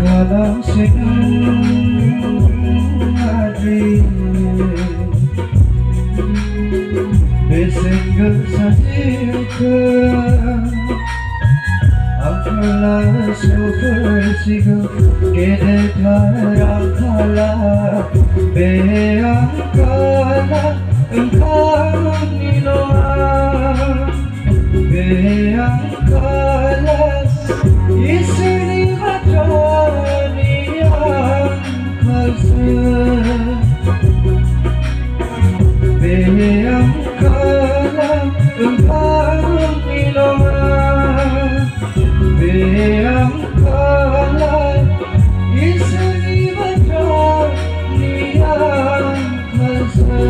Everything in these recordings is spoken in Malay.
Dalam sengadri besenggel sajikan Angkalah supersiga Gede tarang kalah Beangkalah engkau niloa Beangkalah isini matani yang kalsa Beangkalah engkau niloa Beangkalah isini matani yang kalsa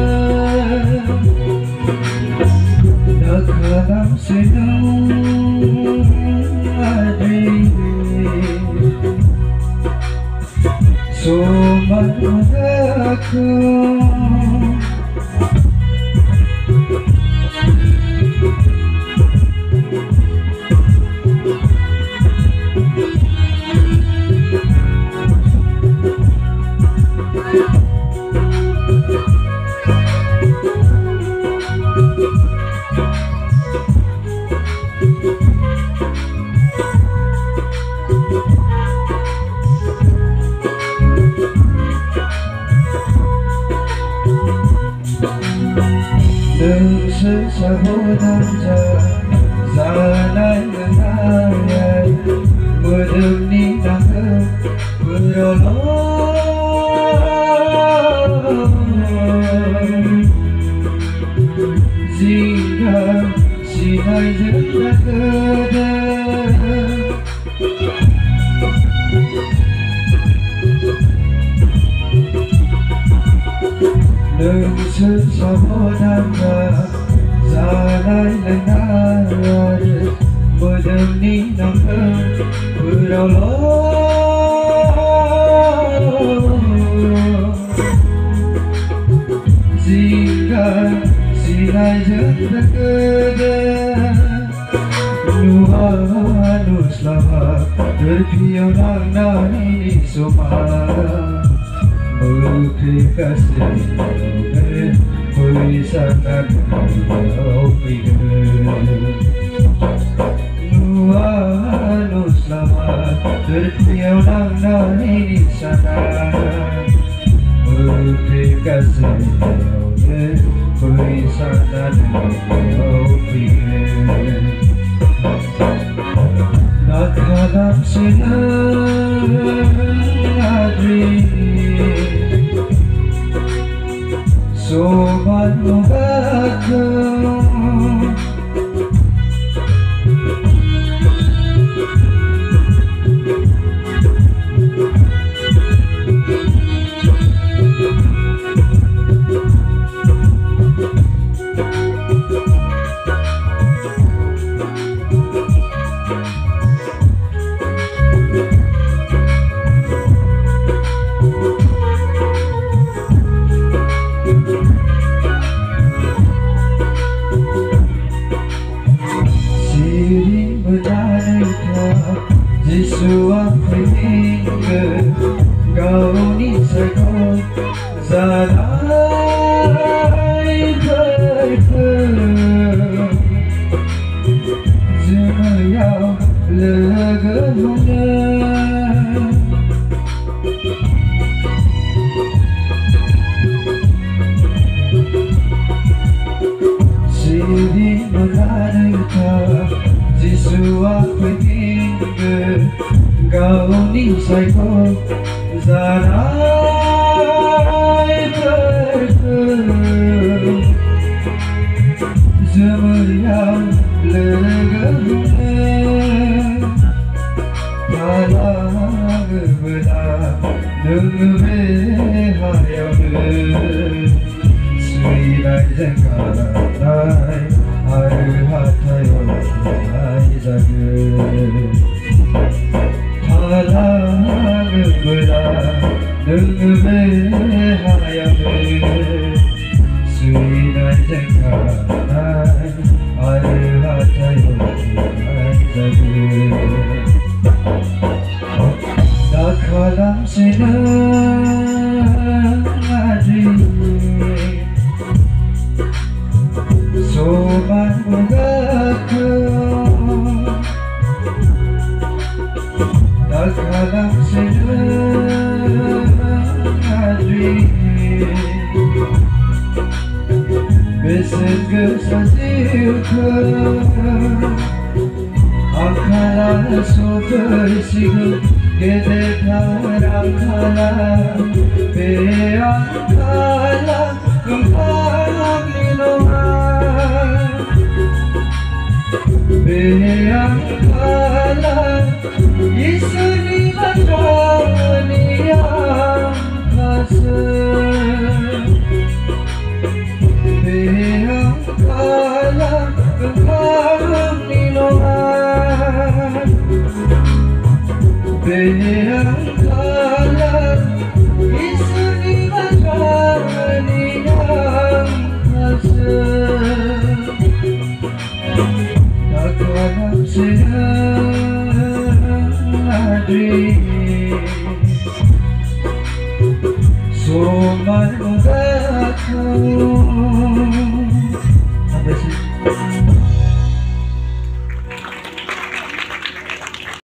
Dalam sengadri Somadaku Sesabodanca Zanai ngenayai Medemni nangke Berolong Zingga Sinai jenda keda Sesabodanca Zanai ngenayai Medemni nangke Berolong Zingga Sinai jenda keda Nuhanu selamat Terpialang nani somara Mukri kasih Puisakan kau pikir Nuhanu selamat Terpialang nani sana Mukri kasih Puisakan kau pikir Dalam sengadri Somadaku Jisua peninggal kau ni saya Zanai berper Zemayau legahuna Siri menarikah Jisua peninggal kau ni saya Zanai berper Zemayau legahuna Dalam benar Nunggu-behayau Suilai jengkarai Haru-hatayo Hai jaga Dalam benar 등급의 하얀을 수인할 생각날 아르하타요 기만자들 나카람시는 아직 소망과 같아 나카람시는 아직 besengesadiuka akala sobersigu gedekarakala beakala kempanglinoa beakala isuni mataniya kase beakala kempanglinoa beakala isuni mataniya kase nakanapsina so my